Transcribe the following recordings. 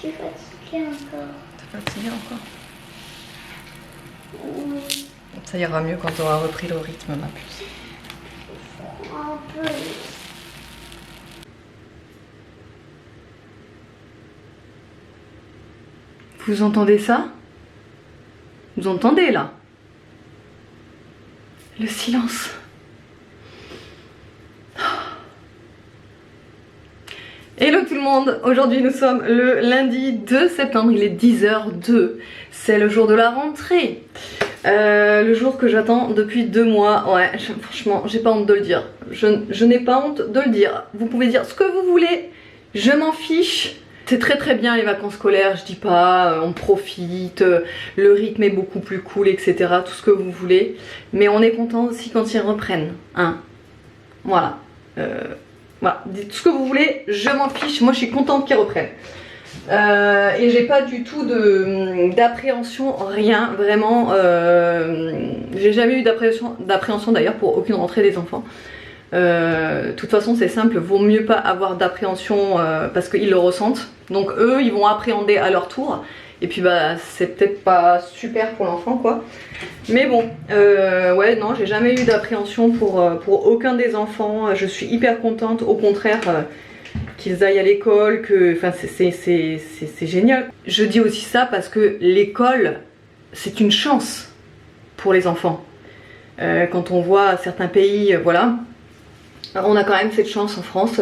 suis fatiguée encore. T'es fatiguée encore? Oui, Ça ira mieux quand tu auras repris le rythme, ma puce. un peu. Vous entendez ça? Vous entendez là? Le silence. Hello tout le monde, aujourd'hui nous sommes le lundi 2 septembre, il est 10h02, c'est le jour de la rentrée. Le jour que j'attends depuis 2 mois, ouais, franchement j'ai pas honte de le dire, je n'ai pas honte de le dire. Vous pouvez dire ce que vous voulez, je m'en fiche. C'est très bien les vacances scolaires, je dis pas, on profite, le rythme est beaucoup plus cool, etc. Tout ce que vous voulez. Mais on est content aussi quand ils reprennent, hein. Voilà. Voilà, dites tout ce que vous voulez, je m'en fiche, moi je suis contente qu'ils reprennent. Et j'ai pas du tout d'appréhension, rien, vraiment. J'ai jamais eu d'appréhension d'ailleurs pour aucune rentrée des enfants. De toute façon c'est simple, vaut mieux pas avoir d'appréhension parce qu'ils le ressentent. Donc eux ils vont appréhender à leur tour. Et puis bah c'est peut-être pas super pour l'enfant quoi. Mais bon, ouais non j'ai jamais eu d'appréhension pour aucun des enfants. Je suis hyper contente, au contraire qu'ils aillent à l'école, que enfin c'est génial. Je dis aussi ça parce que l'école c'est une chance pour les enfants. Quand on voit certains pays, voilà. On a quand même cette chance en France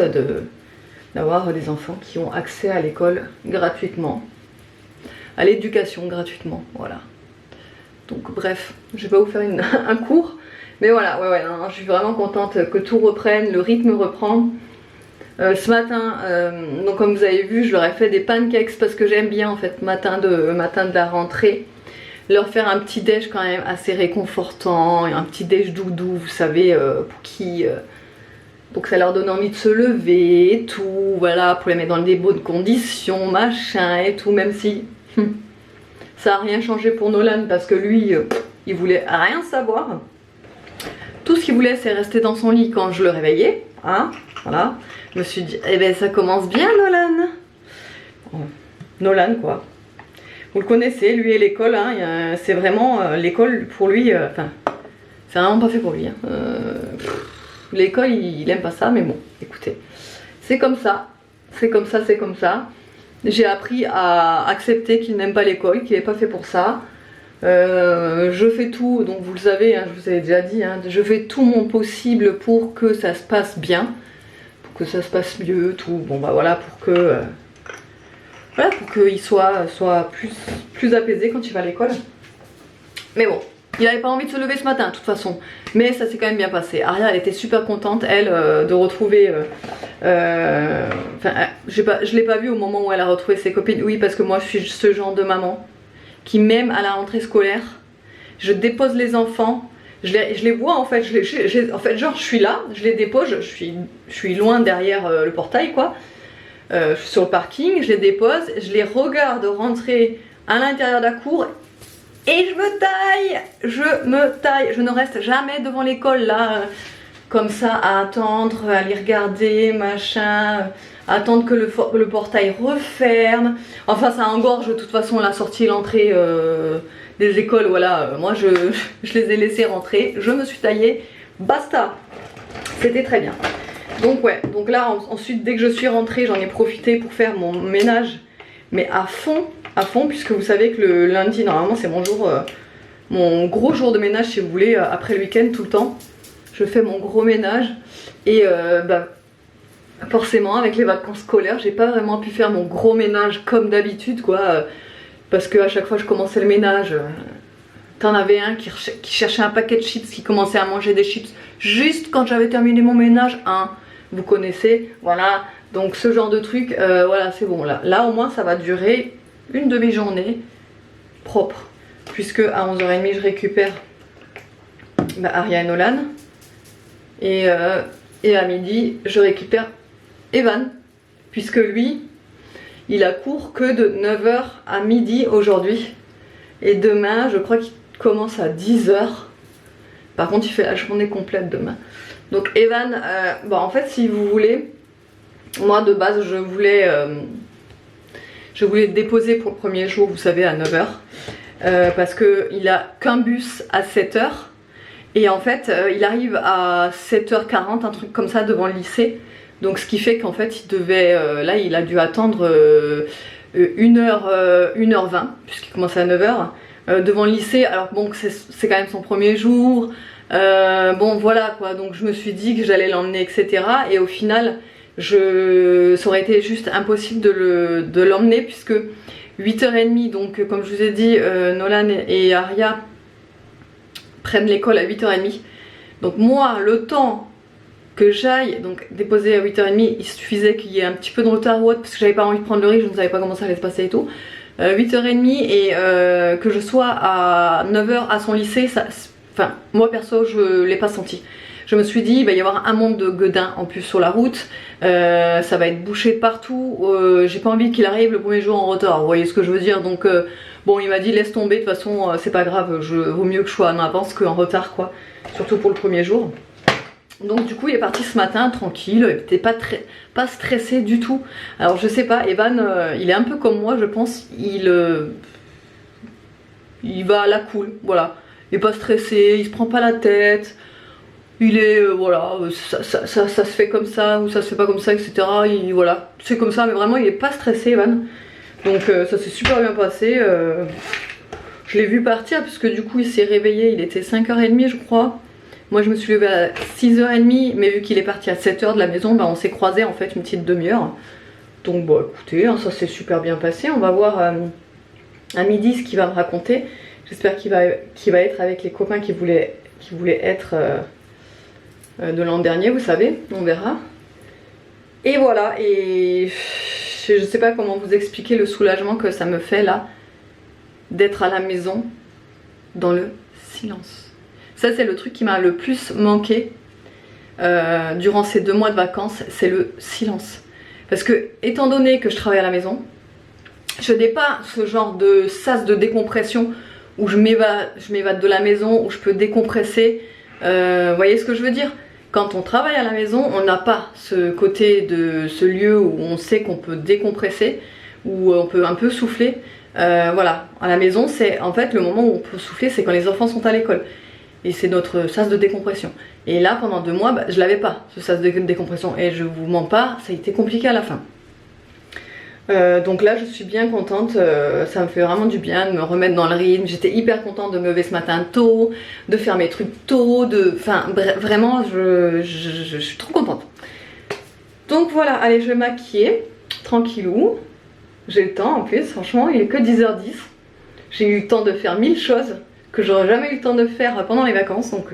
d'avoir des enfants qui ont accès à l'école gratuitement, à l'éducation gratuitement, voilà. Donc bref, je vais pas vous faire un cours, mais voilà, ouais, non, je suis vraiment contente que tout reprenne, le rythme reprend. Ce matin, donc comme vous avez vu, je leur ai fait des pancakes parce que j'aime bien en fait matin de la rentrée. Leur faire un petit déj quand même assez réconfortant, un petit déj doudou, vous savez, pour que ça leur donne envie de se lever et tout, voilà, pour les mettre dans des bonnes conditions, machin et tout, même si ça n'a rien changé pour Nolan parce que lui, il voulait rien savoir. Tout ce qu'il voulait c'est rester dans son lit quand je le réveillais, hein, voilà. Je me suis dit, eh ben ça commence bien Nolan. Nolan quoi. Vous le connaissez, lui et l'école, hein, c'est vraiment, l'école pour lui, enfin, c'est vraiment pas fait pour lui. Hein. L'école il aime pas ça, mais bon écoutez, c'est comme ça, c'est comme ça, c'est comme ça. J'ai appris à accepter qu'il n'aime pas l'école, qu'il n'est pas fait pour ça. Je fais tout, donc vous le savez, hein, je vous avais déjà dit, hein, je fais tout mon possible pour que ça se passe bien, pour que ça se passe mieux, tout, bon bah voilà, pour que voilà, pour qu'il soit plus apaisé quand il va à l'école. Mais bon, il n'avait pas envie de se lever ce matin de toute façon, mais ça s'est quand même bien passé. Aria elle était super contente elle de retrouver, enfin je l'ai pas vue au moment où elle a retrouvé ses copines. Oui parce que moi je suis ce genre de maman qui même à la rentrée scolaire, je dépose les enfants, je les vois en fait, en fait genre je suis là, je les dépose, je suis loin derrière le portail quoi, je suis sur le parking, je les dépose, je les regarde rentrer à l'intérieur de la cour. Et je me taille, je ne reste jamais devant l'école là, comme ça à attendre, à les regarder, machin, attendre que le portail referme. Enfin ça engorge de toute façon la sortie et l'entrée des écoles, voilà, moi je les ai laissés rentrer, je me suis taillée, basta, c'était très bien. Donc ouais, donc là ensuite dès que je suis rentrée j'en ai profité pour faire mon ménage, mais à fond, puisque vous savez que le lundi normalement c'est mon jour, mon gros jour de ménage si vous voulez, après le week-end tout le temps je fais mon gros ménage et bah, forcément avec les vacances scolaires j'ai pas vraiment pu faire mon gros ménage comme d'habitude quoi, parce que à chaque fois je commençais le ménage, t'en avais un qui cherchait un paquet de chips, qui commençait à manger des chips juste quand j'avais terminé mon ménage, hein, vous connaissez, voilà, donc ce genre de truc, voilà c'est bon là au moins ça va durer une demi-journée propre, puisque à 11h30 je récupère Aria et Nolan et à midi je récupère Evan, puisque lui il a cours que de 9h à midi aujourd'hui et demain je crois qu'il commence à 10h. Par contre il fait la journée complète demain. Donc Evan, bon en fait si vous voulez, moi de base je voulais je voulais le déposer pour le premier jour, vous savez, à 9 h. Parce qu'il a qu'un bus à 7 h. Et en fait, il arrive à 7 h 40, un truc comme ça, devant le lycée. Donc ce qui fait qu'en fait, il devait, là, il a dû attendre 1h20, puisqu'il commençait à 9 h, devant le lycée. Alors bon, c'est quand même son premier jour. Bon, voilà quoi. Donc je me suis dit que j'allais l'emmener, etc. Et au final, ça aurait été juste impossible de l'emmener, puisque 8 h 30, donc comme je vous ai dit, Nolan et Aria prennent l'école à 8 h 30. Donc moi, le temps que j'aille donc déposer à 8 h 30, il suffisait qu'il y ait un petit peu de retard ou autre, parce que j'avais pas envie de prendre le risque, je ne savais pas comment ça allait se passer et tout. 8 h 30 et que je sois à 9 h à son lycée, ça, enfin moi perso je l'ai pas senti. Je me suis dit il va y avoir un monde de gueudins en plus sur la route, ça va être bouché de partout, j'ai pas envie qu'il arrive le premier jour en retard, vous voyez ce que je veux dire. Donc bon, il m'a dit laisse tomber, de toute façon c'est pas grave, vaut mieux que je sois en avance qu'en retard quoi, surtout pour le premier jour. Donc du coup il est parti ce matin tranquille, il était pas stressé du tout. Alors je sais pas, Evan il est un peu comme moi je pense, il va à la cool, voilà. Il est pas stressé, il se prend pas la tête, il est voilà, ça se fait comme ça ou ça se fait pas comme ça, etc. Voilà, c'est comme ça, mais vraiment il est pas stressé Evan. Donc ça s'est super bien passé. Je l'ai vu partir puisque du coup il s'est réveillé, il était 5 h 30 je crois. Moi je me suis levée à 6 h 30, mais vu qu'il est parti à 7 h de la maison, bah, on s'est croisés en fait une petite demi-heure. Donc bon écoutez, hein, ça s'est super bien passé. On va voir à midi ce qu'il va me raconter. J'espère qu'il va être avec les copains qui voulaient être de l'an dernier, vous savez, on verra. Et voilà, et je sais pas comment vous expliquer le soulagement que ça me fait là, d'être à la maison dans le silence. Ça c'est le truc qui m'a le plus manqué durant ces 2 mois de vacances, c'est le silence. Parce que étant donné que je travaille à la maison, je n'ai pas ce genre de sas de décompression où je m'évade de la maison, où je peux décompresser. Vous voyez ce que je veux dire? Quand on travaille à la maison, on n'a pas ce côté de ce lieu où on sait qu'on peut décompresser, où on peut un peu souffler. Voilà, à la maison c'est en fait le moment où on peut souffler, c'est quand les enfants sont à l'école. Et c'est notre sas de décompression. Et là pendant 2 mois, bah, je l'avais pas ce sas de décompression. Et je vous mens pas, ça a été compliqué à la fin. Donc là je suis bien contente, ça me fait vraiment du bien de me remettre dans le rythme. J'étais hyper contente de me lever ce matin tôt, de faire mes trucs tôt, enfin vraiment je suis trop contente. Donc voilà, allez je vais maquiller, tranquillou. J'ai le temps en plus, franchement il est que 10 h 10. J'ai eu le temps de faire 1000 choses que j'aurais jamais eu le temps de faire pendant les vacances. Donc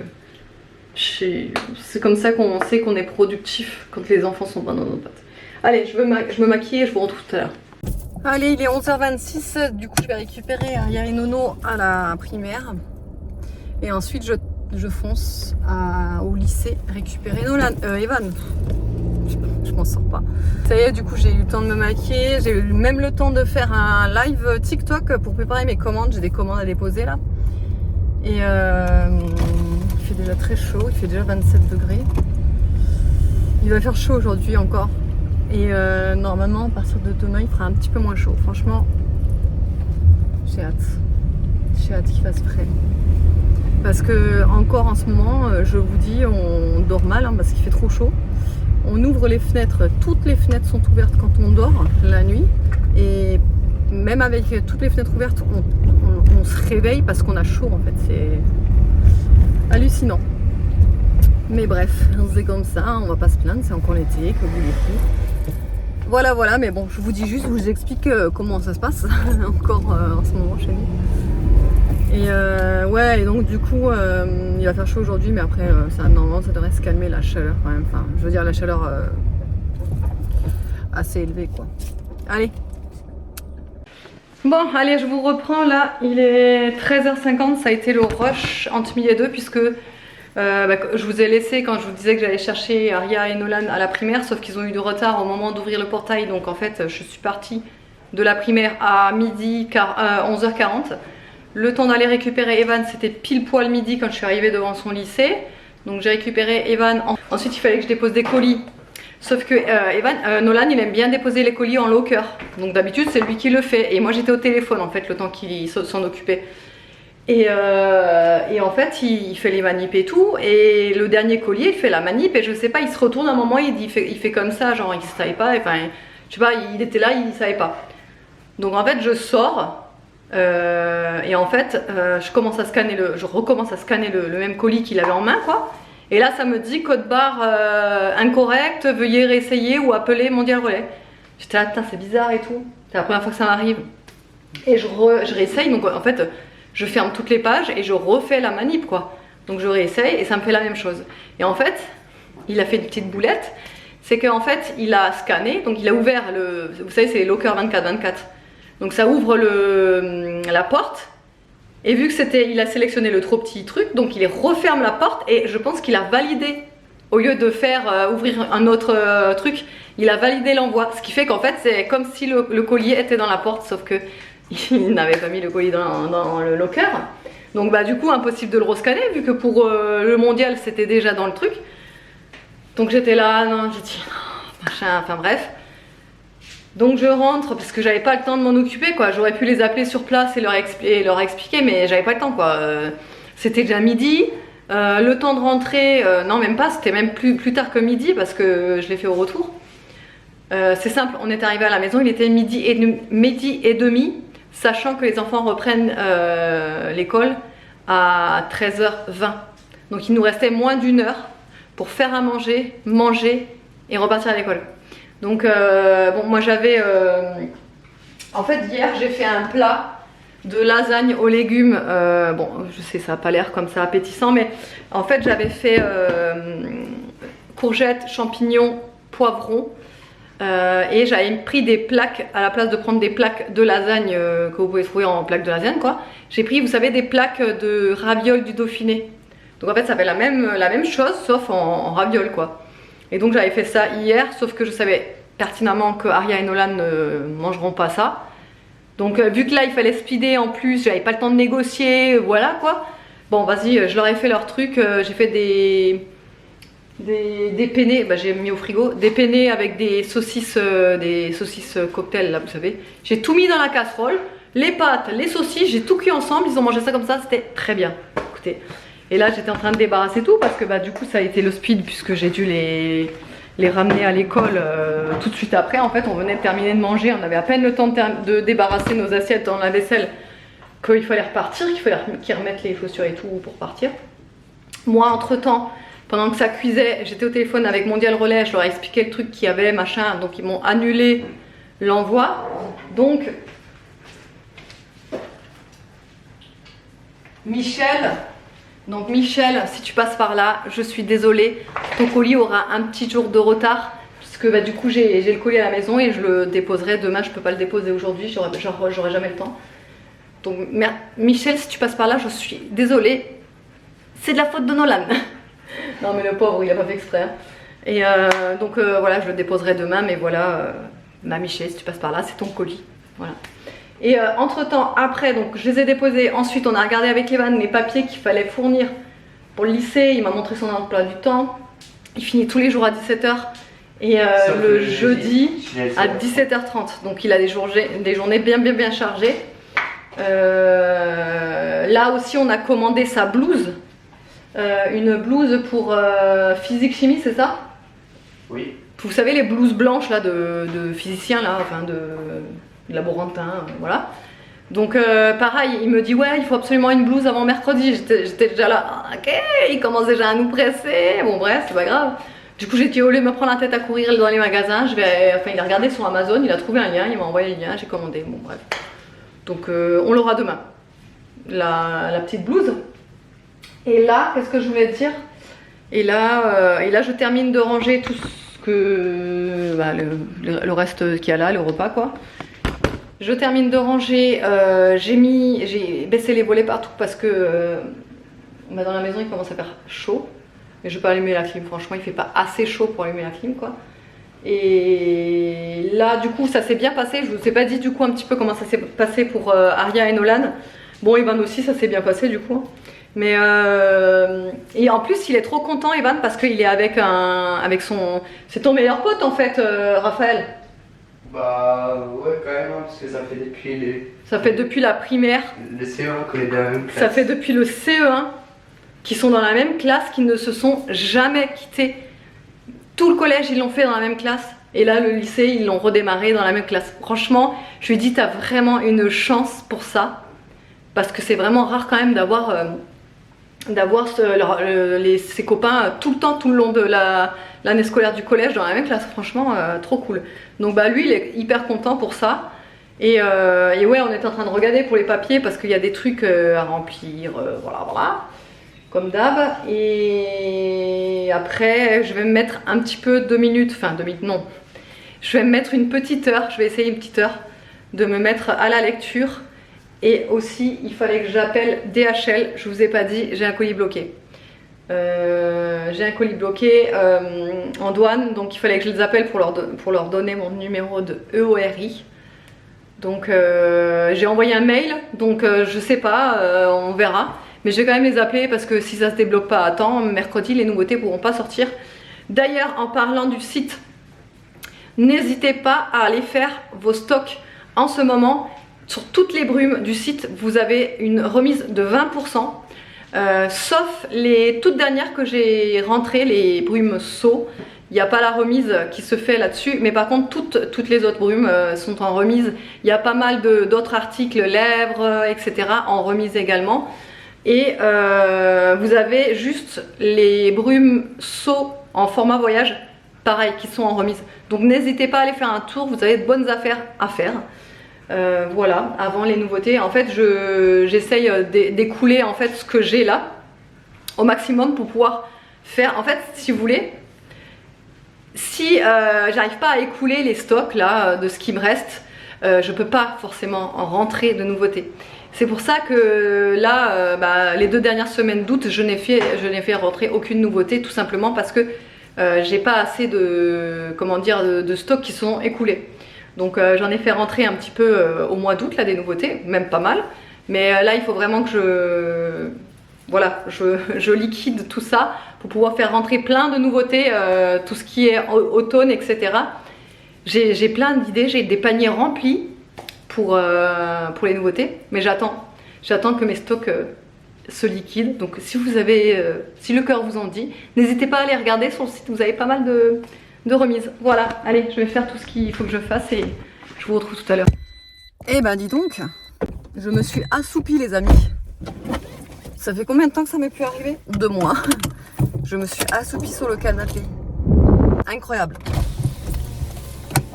c'est comme ça qu'on sait qu'on est productif quand les enfants sont pas dans nos pattes. Allez, je me maquille et je vous retrouve tout à l'heure. Allez, il est 11 h 26, du coup je vais récupérer Aria et Nono à la primaire. Et ensuite je fonce au lycée récupérer Evan. Je m'en sors pas. Ça y est, du coup j'ai eu le temps de me maquiller. J'ai eu même le temps de faire un live TikTok pour préparer mes commandes. J'ai des commandes à déposer là. Et il fait déjà très chaud, il fait déjà 27 degrés. Il va faire chaud aujourd'hui encore. Et normalement à partir de demain il fera un petit peu moins chaud. Franchement j'ai hâte qu'il fasse frais. Parce que encore en ce moment je vous dis on dort mal hein, parce qu'il fait trop chaud. On ouvre les fenêtres, toutes les fenêtres sont ouvertes quand on dort la nuit. Et même avec toutes les fenêtres ouvertes on se réveille parce qu'on a chaud en fait. C'est hallucinant. Mais bref, c'est comme ça, on va pas se plaindre, c'est encore l'été, que voulez-vous. Voilà, mais bon, je vous dis juste, je vous explique comment ça se passe encore en ce moment chez nous. Et ouais, et donc du coup, il va faire chaud aujourd'hui, mais après, normalement, ça devrait se calmer la chaleur quand même. Enfin, je veux dire, la chaleur assez élevée, quoi. Allez. Bon, allez, je vous reprends là. Il est 13 h 50, ça a été le rush entre midi et 2, puisque je vous ai laissé quand je vous disais que j'allais chercher Aria et Nolan à la primaire, sauf qu'ils ont eu du retard au moment d'ouvrir le portail. Donc en fait je suis partie de la primaire à midi 11 h 40. Le temps d'aller récupérer Evan, c'était pile poil midi quand je suis arrivée devant son lycée. Donc j'ai récupéré Evan. Ensuite il fallait que je dépose des colis Sauf que Nolan, il aime bien déposer les colis en locker. Donc d'habitude, c'est lui qui le fait. Et moi, j'étais au téléphone, en fait, le temps qu'il s'en occupait. Et en fait, il fait les manips et tout. Et le dernier colis, il fait la manip. Et je sais pas, il se retourne à un moment, il fait comme ça, genre, il savait pas. Enfin, je sais pas, il était là, il savait pas. Donc en fait, je sors. Et en fait, je recommence à scanner le même colis qu'il avait en main, quoi. Et là, ça me dit code barre incorrect, veuillez réessayer ou appeler Mondial Relais. J'étais là, putain, c'est bizarre et tout. C'est la première fois que ça m'arrive. Et je réessaye, donc en fait, je ferme toutes les pages et je refais la manip, quoi. Donc je réessaye et ça me fait la même chose. Et en fait, il a fait une petite boulette. C'est qu'en fait, il a scanné, donc il a ouvert vous savez, c'est les lockers 24-24. Donc ça ouvre la porte. Et vu que il a sélectionné le trop petit truc, donc il referme la porte et je pense qu'il a validé. Au lieu de faire ouvrir un autre truc, il a validé l'envoi. Ce qui fait qu'en fait, c'est comme si le colis était dans la porte, sauf que il n'avait pas mis le colis dans le locker. Donc bah du coup, impossible de le rescanner, vu que pour le mondial, c'était déjà dans le truc. Donc j'étais là, non, j'ai dit non, machin, enfin bref. Donc je rentre parce que j'avais pas le temps de m'en occuper, quoi. J'aurais pu les appeler sur place et leur expliquer, mais j'avais pas le temps, quoi. C'était déjà midi. Le temps de rentrer, non même pas, c'était même plus tard que midi parce que je l'ai fait au retour. C'est simple, on est arrivé à la maison, il était midi et demi, sachant que les enfants reprennent l'école à 13h20. Donc il nous restait moins d'une heure pour faire à manger et repartir à l'école. Donc bon, moi j'avais en fait hier j'ai fait un plat de lasagne aux légumes. Bon, je sais, ça n'a pas l'air comme ça appétissant, mais en fait j'avais fait courgettes, champignons, poivrons, et j'avais pris des plaques à la place de prendre des plaques de lasagne que vous pouvez trouver en plaques de lasagne, quoi. J'ai pris, vous savez, des plaques de ravioles du Dauphiné. Donc en fait ça fait la même chose sauf en ravioles, quoi. Et donc j'avais fait ça hier, sauf que je savais pertinemment que Aria et Nolan ne mangeront pas ça. Donc vu que là il fallait speeder en plus, j'avais pas le temps de négocier, voilà quoi. Bon vas-y, je leur ai fait leur truc, j'ai fait des penne, bah, j'ai mis au frigo, des penne avec des saucisses cocktail là, vous savez. J'ai tout mis dans la casserole, les pâtes, les saucisses, j'ai tout cuit ensemble, ils ont mangé ça comme ça, c'était très bien. Écoutez. Et là j'étais en train de débarrasser tout parce que bah, du coup ça a été le speed puisque j'ai dû les ramener à l'école tout de suite après. En fait on venait de terminer de manger, on avait à peine le temps de débarrasser nos assiettes dans la vaisselle qu'il fallait repartir, qu'il fallait qu'ils remettent les chaussures et tout pour partir. Moi entre temps, pendant que ça cuisait, j'étais au téléphone avec Mondial Relais, je leur ai expliqué le truc qu'il y avait, machin, donc ils m'ont annulé l'envoi. Donc Michel, si tu passes par là, je suis désolée, ton colis aura un petit jour de retard puisque bah, du coup j'ai le colis à la maison et je le déposerai demain. Je peux pas le déposer aujourd'hui, j'aurai jamais le temps. Donc Michel, si tu passes par là, je suis désolée, c'est de la faute de Nolan. Non mais le pauvre, il a pas fait exprès. Hein. Et donc voilà, je le déposerai demain, mais voilà, ma Michel, si tu passes par là, c'est ton colis. Voilà. Et entre temps, après, donc je les ai déposés. Ensuite, on a regardé avec Evan les papiers qu'il fallait fournir pour le lycée. Il m'a montré son emploi du temps. Il finit tous les jours à 17h et le jeudi à 17h30. Donc il a des journées bien chargées. Là aussi, on a commandé sa blouse. Une blouse pour physique-chimie, c'est ça? Oui. Vous savez, les blouses blanches là de physiciens, là, enfin de laborantin, voilà. Donc pareil, il me dit ouais, il faut absolument une blouse avant mercredi. J'étais déjà là, ok, il commence déjà à nous presser. Bon bref, c'est pas grave. Du coup j'ai dit au lieu de me prendre la tête à courir dans les magasins, il a regardé sur Amazon, il a trouvé un lien, il m'a envoyé le lien, j'ai commandé. Bon bref. Donc on l'aura demain. La petite blouse. Et là, qu'est-ce que je voulais dire? Et là je termine de ranger tout ce que bah, le reste qu'il y a là, le repas quoi. Je termine de ranger, j'ai baissé les volets partout parce que bah, dans la maison il commence à faire chaud. Mais je vais pas allumer la clim, franchement il fait pas assez chaud pour allumer la clim quoi. Et là du coup ça s'est bien passé, je vous ai pas dit du coup un petit peu comment ça s'est passé pour Aria et Nolan. Bon Evan aussi ça s'est bien passé du coup. Mais et en plus il est trop content Evan parce qu'il est avec son... C'est ton meilleur pote en fait Raphaël. Bah ouais quand même, hein, parce que ça fait depuis Ça fait depuis la primaire. les CE1 qu'on est dans la même classe. Ça fait depuis le CE1 qu'ils sont dans la même classe, qu'ils ne se sont jamais quittés. Tout le collège ils l'ont fait dans la même classe. Et là le lycée ils l'ont redémarré dans la même classe. Franchement je lui dis t'as vraiment une chance pour ça. Parce que c'est vraiment rare quand même d'avoir ses copains tout le temps, tout le long de l'année scolaire du collège dans la même classe. Franchement trop cool. Donc bah lui il est hyper content pour ça. Et ouais on est en train de regarder pour les papiers parce qu'il y a des trucs à remplir, voilà. Comme d'hab. Et après je vais me mettre un petit peu 2 minutes, enfin 2 minutes non. Je vais me mettre une petite heure, je vais essayer une petite heure de me mettre à la lecture. Et aussi il fallait que j'appelle DHL, je vous ai pas dit, j'ai un colis bloqué. J'ai un colis bloqué en douane, donc il fallait que je les appelle pour leur donner mon numéro de EORI. Donc j'ai envoyé un mail, donc je sais pas, on verra. Mais je vais quand même les appeler parce que si ça se débloque pas à temps, mercredi les nouveautés pourront pas sortir. D'ailleurs en parlant du site, n'hésitez pas à aller faire vos stocks en ce moment. Sur toutes les brumes du site, vous avez une remise de 20%, sauf les toutes dernières que j'ai rentrées, les brumes Sceaux. Il n'y a pas la remise qui se fait là-dessus, mais par contre toutes les autres brumes sont en remise. Il y a pas mal d'autres articles, lèvres, etc. en remise également. Et vous avez juste les brumes Sceaux en format voyage, pareil, qui sont en remise. Donc n'hésitez pas à aller faire un tour, vous avez de bonnes affaires à faire. Voilà, avant les nouveautés, en fait j'essaye d'écouler en fait ce que j'ai là au maximum pour pouvoir faire, en fait si vous voulez, si j'arrive pas à écouler les stocks là de ce qui me reste, je peux pas forcément en rentrer de nouveautés. C'est pour ça que là les 2 dernières semaines d'août je n'ai fait rentrer aucune nouveauté, tout simplement parce que j'ai pas assez de, comment dire, de stocks qui sont écoulés. Donc j'en ai fait rentrer un petit peu au mois d'août là des nouveautés, même pas mal. Mais là il faut vraiment que je liquide tout ça pour pouvoir faire rentrer plein de nouveautés, tout ce qui est automne, etc. J'ai plein d'idées, j'ai des paniers remplis pour les nouveautés, mais j'attends que mes stocks se liquident. Donc si vous avez, si le cœur vous en dit, n'hésitez pas à aller regarder sur le site, vous avez pas mal de remise. Voilà, allez, je vais faire tout ce qu'il faut que je fasse et je vous retrouve tout à l'heure. Eh ben dis donc, je me suis assoupie les amis. Ça fait combien de temps que ça m'est plus arrivé? 2 mois. Je me suis assoupie sur le canapé. Incroyable.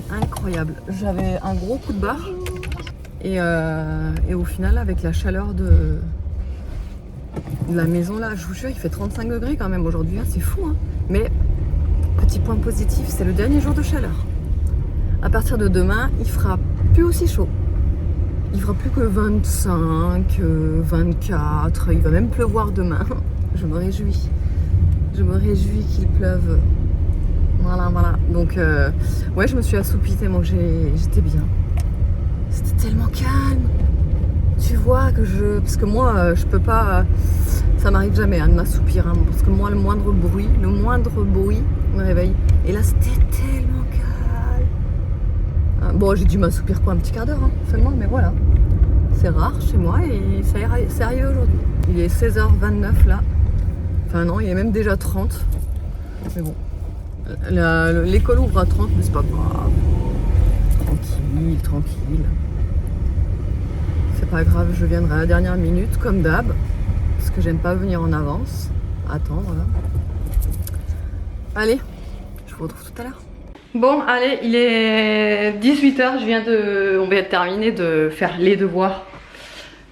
Incroyable. J'avais un gros coup de barre. Et au final, avec la chaleur de la maison là, je vous jure, il fait 35 degrés quand même aujourd'hui. Hein, c'est fou. Hein. Mais petit point positif, c'est le dernier jour de chaleur. À partir de demain, il fera plus aussi chaud. Il fera plus que 25, 24. Il va même pleuvoir demain. Je me réjouis. Je me réjouis qu'il pleuve. Voilà. Donc, ouais, je me suis assoupie tellement que j'étais bien. C'était tellement calme. Tu vois que parce que moi, je peux pas. Ça m'arrive jamais de m'assoupir. Hein, parce que moi, le moindre bruit me réveille. Et là, c'était tellement calme. Bon, j'ai dû m'assoupir un petit quart d'heure seulement, mais voilà. C'est rare chez moi et c'est arrivé aujourd'hui. Il est 16h29 là. Enfin non, il est même déjà 30. Mais bon. L'école ouvre à 30, mais c'est pas grave. Tranquille. C'est pas grave, je viendrai à la dernière minute, comme d'hab. Parce que j'aime pas venir en avance. Attendre là. Allez, je vous retrouve tout à l'heure. Bon, allez, il est 18h, on vient de terminer de faire les devoirs.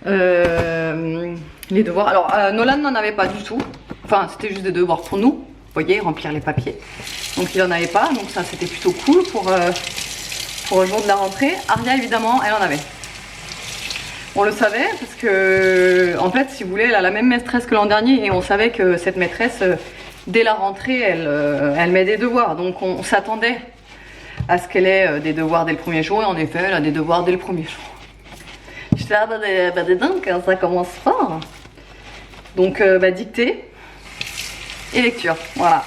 Alors, Nolan n'en avait pas du tout. Enfin, c'était juste des devoirs pour nous. Vous voyez, remplir les papiers. Donc, il n'en avait pas. Donc, ça, c'était plutôt cool pour le jour de la rentrée. Aria, évidemment, elle en avait. On le savait parce que, en fait, si vous voulez, elle a la même maîtresse que l'an dernier. Et on savait que cette maîtresse... dès la rentrée, elle met des devoirs. Donc on s'attendait à ce qu'elle ait des devoirs dès le premier jour. Et en effet, elle a des devoirs dès le premier jour. J'étais là, bah dis donc, ça commence fort. Donc dictée et lecture, voilà.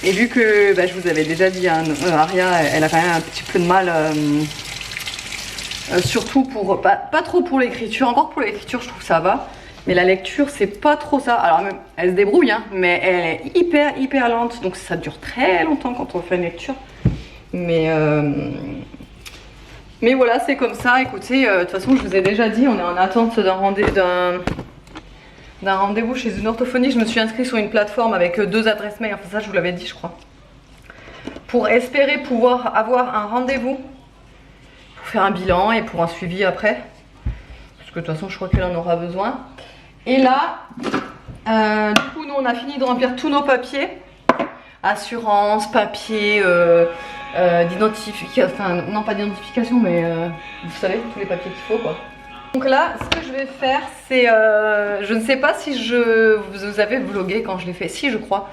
Et vu que je vous avais déjà dit, hein, Aria, elle a quand même un petit peu de mal, surtout pour, pas trop pour l'écriture, encore pour l'écriture je trouve que ça va, mais la lecture c'est pas trop ça. Alors elle se débrouille, hein, mais elle est hyper lente, donc ça dure très longtemps quand on fait une lecture. Mais voilà, c'est comme ça. Écoutez, de toute façon je vous ai déjà dit, on est en attente d'un rendez-vous chez une orthophoniste. Je me suis inscrite sur une plateforme avec 2 adresses mail, enfin ça je vous l'avais dit je crois, pour espérer pouvoir avoir un rendez-vous pour faire un bilan et pour un suivi après, parce que de toute façon je crois qu'elle en aura besoin. Et là du coup nous on a fini de remplir tous nos papiers, assurance, papier, d'identification, enfin non pas d'identification mais vous savez tous les papiers qu'il faut quoi. Donc là, ce que je vais faire, c'est, je ne sais pas si vous avez vlogué quand je l'ai fait, si je crois,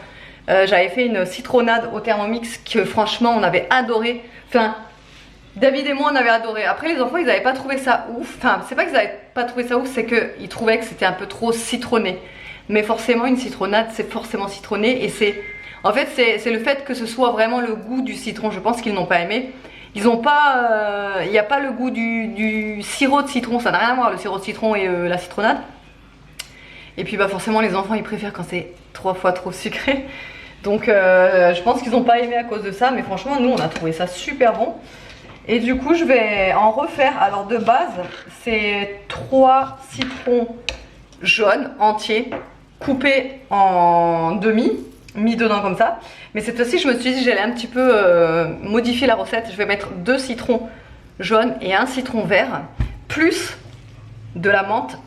j'avais fait une citronnade au Thermomix que franchement on avait adoré, enfin David et moi on avait adoré. Après les enfants ils n'avaient pas trouvé ça ouf, enfin c'est pas qu'ils n'avaient pas trouvé ça ouf, c'est qu'ils trouvaient que c'était un peu trop citronné. Mais forcément une citronnade c'est forcément citronné et c'est, en fait c'est le fait que ce soit vraiment le goût du citron, je pense qu'ils n'ont pas aimé. Ils ont pas, il n'y a pas le goût du sirop de citron, ça n'a rien à voir le sirop de citron et la citronnade. Et puis forcément les enfants ils préfèrent quand c'est 3 fois trop sucré. Donc je pense qu'ils n'ont pas aimé à cause de ça, mais franchement nous on a trouvé ça super bon. Et du coup je vais en refaire, alors de base c'est 3 citrons jaunes entiers coupés en demi, mis dedans comme ça. Mais cette fois-ci je me suis dit que j'allais un petit peu modifier la recette. Je vais mettre 2 citrons jaunes et 1 citron vert, plus de la menthe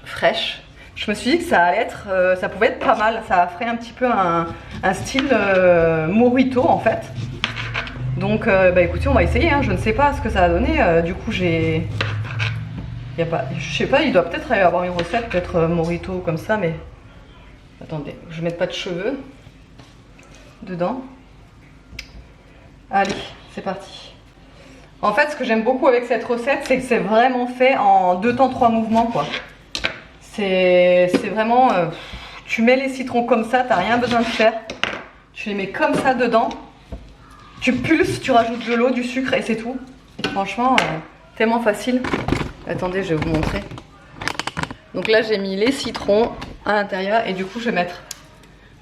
fraîche. Je me suis dit que ça allait être, ça pouvait être pas mal, ça ferait un petit peu un style mojito en fait. Donc écoutez on va essayer, hein. Je ne sais pas ce que ça va donner, du coup j'ai... Y a pas, je sais pas, il doit peut-être y avoir une recette, peut-être mojito comme ça, mais... Attendez, je ne mets pas de cheveux dedans. Allez, c'est parti. En fait, ce que j'aime beaucoup avec cette recette, c'est que c'est vraiment fait en 2 temps 3 mouvements, quoi. C'est vraiment... tu mets les citrons comme ça, t'as rien besoin de faire. Tu les mets comme ça dedans. Tu pulses, tu rajoutes de l'eau, du sucre et c'est tout. Franchement, tellement facile. Attendez, je vais vous montrer. Donc là, j'ai mis les citrons à l'intérieur et du coup, je vais mettre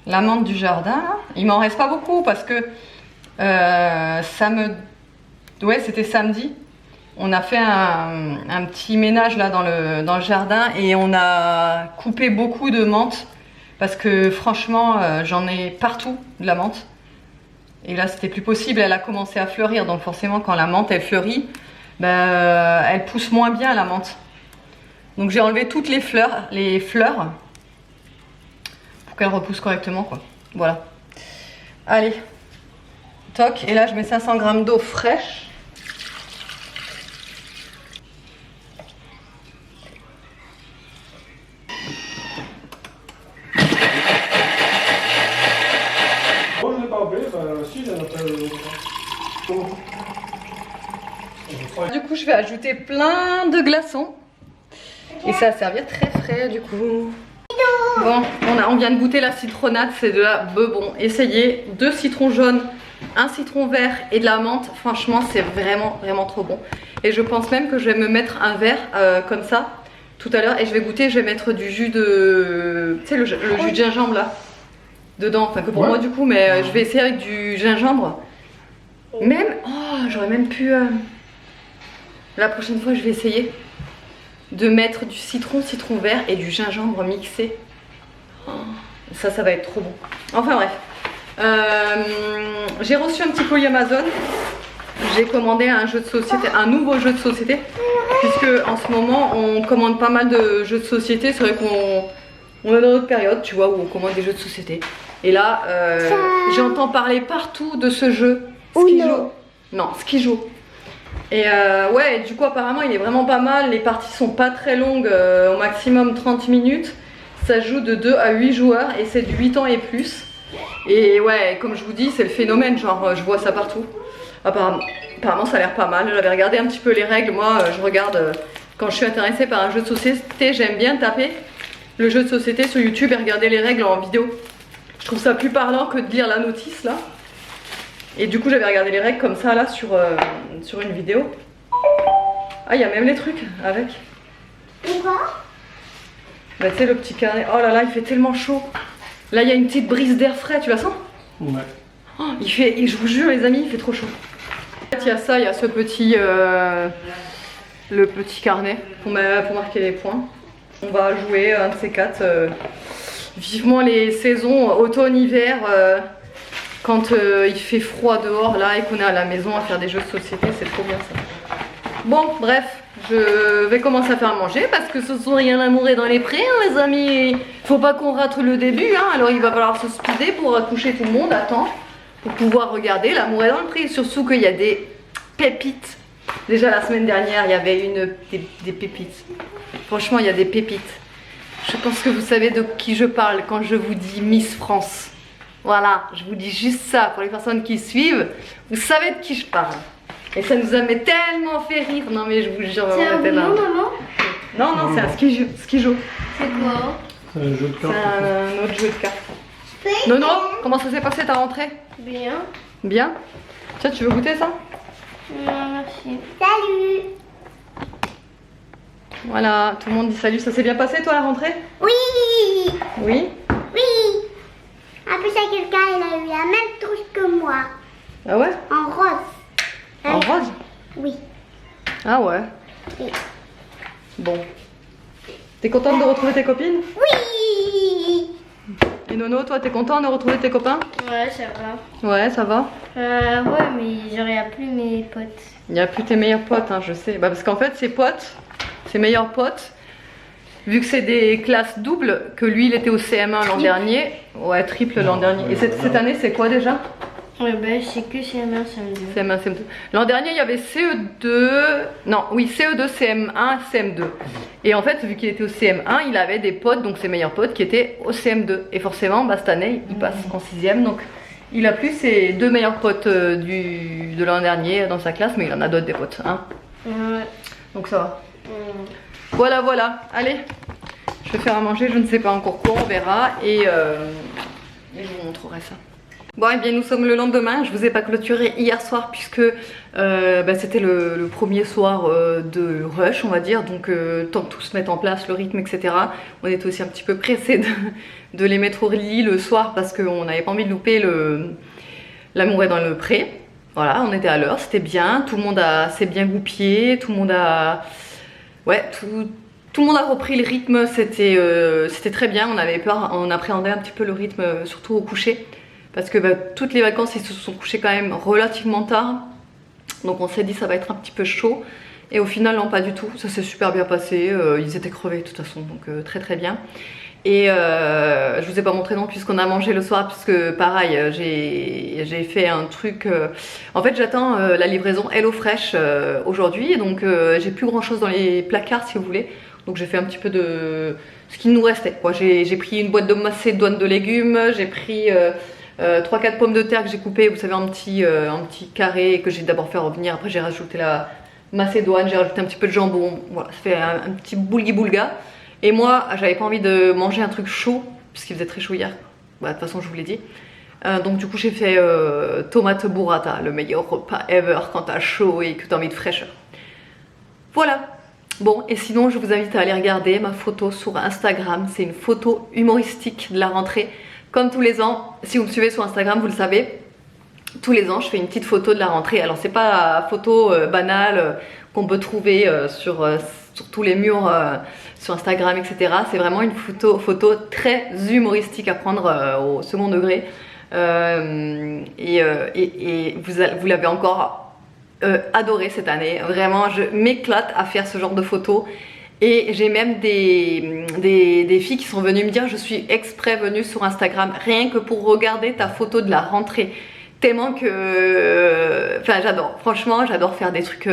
la menthe du jardin là. Il m'en reste pas beaucoup parce que ouais, c'était samedi. On a fait un petit ménage là dans le jardin et on a coupé beaucoup de menthe parce que franchement j'en ai partout de la menthe. Et là c'était plus possible, elle a commencé à fleurir, donc forcément quand la menthe elle fleurit, elle pousse moins bien la menthe. Donc j'ai enlevé toutes les fleurs pour qu'elle repousse correctement quoi. Voilà. Allez, toc, et là je mets 500 g d'eau fraîche. Du coup je vais ajouter plein de glaçons et ça va servir très frais du coup. Bon, on vient de goûter la citronnade, c'est de la bebon. Essayez, 2 citrons jaunes, 1 citron vert et de la menthe. Franchement c'est vraiment trop bon. Et je pense même que je vais me mettre un verre comme ça tout à l'heure et je vais goûter, je vais mettre du jus de... Tu sais le jus de gingembre là dedans, enfin que pour moi du coup, mais je vais essayer avec du gingembre. Même, oh j'aurais même pu... La prochaine fois je vais essayer de mettre du citron vert et du gingembre mixé. Oh, ça va être trop bon. Enfin bref. J'ai reçu un petit colis Amazon. J'ai commandé un jeu de société, un nouveau jeu de société. Puisque en ce moment on commande pas mal de jeux de société. C'est vrai qu'on est dans notre période, tu vois, où on commande des jeux de société. Et là, j'entends parler partout de ce jeu. Skijo. Non, Skijo. Et ouais, du coup apparemment il est vraiment pas mal, les parties sont pas très longues, au maximum 30 minutes. Ça joue de 2 à 8 joueurs et c'est de 8 ans et plus. Et ouais, comme je vous dis, c'est le phénomène, genre je vois ça partout. Apparemment ça a l'air pas mal, j'avais regardé un petit peu les règles, moi je regarde, quand je suis intéressée par un jeu de société, j'aime bien taper le jeu de société sur YouTube et regarder les règles en vidéo. Je trouve ça plus parlant que de lire la notice là. Et du coup j'avais regardé les règles comme ça là sur une vidéo. Ah, il y a même les trucs avec. Pourquoi? Bah tu sais le petit carnet. Oh là là, il fait tellement chaud. Là il y a une petite brise d'air frais, tu la sens? Ouais. Oh, je vous jure les amis, il fait trop chaud. Il y a ça, il y a ce petit le petit carnet pour marquer les points. On va jouer un de ces quatre. Vivement les saisons automne-hiver quand il fait froid dehors là et qu'on est à la maison à faire des jeux de société, c'est trop bien ça. Bon bref, je vais commencer à faire à manger parce que ce sont rien l'amour est dans les prés hein, les amis. Faut pas qu'on rate le début hein, alors il va falloir se speeder pour coucher tout le monde à temps pour pouvoir regarder l'amour est dans le pré. Surtout qu'il y a des pépites. Déjà la semaine dernière il y avait des pépites. Franchement il y a des pépites. Je pense que vous savez de qui je parle quand je vous dis Miss France. Voilà, je vous dis juste ça pour les personnes qui suivent. Vous savez de qui je parle. Et ça nous a tellement fait rire. Non mais je vous jure. C'est un bouillon, maman? Non, non, c'est un ski-jeu. C'est quoi? C'est un jeu de C'est cartes. un autre jeu de cartes. Nono, comment ça s'est passé ta rentrée? Bien. Bien. Tiens, tu veux goûter ça? Non, merci. Salut. Voilà, tout le monde dit salut. Ça s'est bien passé toi la rentrée? Oui. Oui. Oui. En plus, il y a quelqu'un, il a eu la même trousse que moi. Ah ouais? En rose. En rose? Oui. Ah ouais. Oui. Bon. T'es contente de retrouver tes copines? Oui. Et Nono, toi, t'es content de retrouver tes copains? Ouais, ça va. Ouais, ça va. Ouais, mais j'aurais plus mes potes. Il n'y a plus tes meilleurs potes, hein, je sais. Bah, parce qu'en fait, ses potes, ses meilleurs potes, vu que c'est des classes doubles, que lui, il était au CM1 l'an dernier. Ouais, triple l'an dernier. Et cette année, c'est quoi déjà? Ouais, ben, c'est que CM1, CM2. CM1, CM2. L'an dernier, il y avait CE2. Non, oui, CE2, CM1, CM2. Et en fait, vu qu'il était au CM1, il avait des potes, donc ses meilleurs potes, qui étaient au CM2. Et forcément, bah, cette année, il passe en 6ème. Donc, il a plus ses deux meilleurs potes de l'an dernier dans sa classe, mais il en a d'autres des potes. Hein. Ouais. Donc, ça va. Voilà, voilà. Allez, je vais faire à manger. Je ne sais pas encore quoi, on verra. Et je vous montrerai ça. Bon, et bien nous sommes le lendemain, je vous ai pas clôturé hier soir puisque bah, c'était le premier soir de rush on va dire, donc tant que tout se mette en place, le rythme etc. On était aussi un petit peu pressé de les mettre au lit le soir parce qu'on n'avait pas envie de louper l'amour est dans le pré. Voilà, on était à l'heure, c'était bien, tout le monde s'est bien goupillé, tout le monde a... Ouais, tout le monde a repris le rythme, c'était très bien, on avait peur, on appréhendait un petit peu le rythme surtout au coucher. Parce que bah, toutes les vacances, ils se sont couchés quand même relativement tard. Donc on s'est dit ça va être un petit peu chaud. Et au final, non, pas du tout. Ça s'est super bien passé. Ils étaient crevés de toute façon, donc très très bien. Et je vous ai pas montré non puisqu'on a mangé le soir. Puisque pareil, j'ai fait un truc... En fait, j'attends la livraison HelloFresh aujourd'hui. Donc j'ai plus grand chose dans les placards si vous voulez. Donc j'ai fait un petit peu de... ce qui nous restait. J'ai pris une boîte de macédoine de légumes. J'ai pris... 3-4 pommes de terre que j'ai coupées, vous savez, en petit carré que j'ai d'abord fait revenir. Après j'ai rajouté la macédoine, j'ai rajouté un petit peu de jambon. Voilà, ça fait un petit boulgui-boulga. Et moi, j'avais pas envie de manger un truc chaud, puisqu'il faisait très chaud hier. Bah, de toute façon, je vous l'ai dit. Donc du coup, j'ai fait tomate burrata, le meilleur repas ever quand t'as chaud et que t'as envie de fraîcheur. Voilà. Bon, et sinon, je vous invite à aller regarder ma photo sur Instagram. C'est une photo humoristique de la rentrée. Comme tous les ans, si vous me suivez sur Instagram, vous le savez, tous les ans, je fais une petite photo de la rentrée. Alors, c'est pas la photo banale qu'on peut trouver sur tous les murs sur Instagram, etc. C'est vraiment une photo très humoristique à prendre au second degré. Et vous l'avez encore adoré cette année. Vraiment, je m'éclate à faire ce genre de photos. Et j'ai même des filles qui sont venues me dire je suis exprès venue sur Instagram rien que pour regarder ta photo de la rentrée. Tellement que... Enfin j'adore, franchement j'adore faire des trucs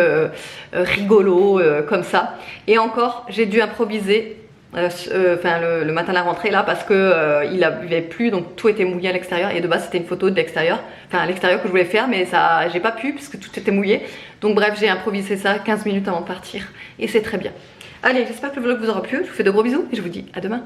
rigolos comme ça. Et encore j'ai dû improviser le matin de la rentrée là parce que il avait plu donc tout était mouillé à l'extérieur et de base c'était une photo de l'extérieur. Enfin à l'extérieur que je voulais faire mais ça j'ai pas pu puisque tout était mouillé. Donc bref j'ai improvisé ça 15 minutes avant de partir et c'est très bien. Allez, j'espère que le vlog vous aura plu, je vous fais de gros bisous et je vous dis à demain.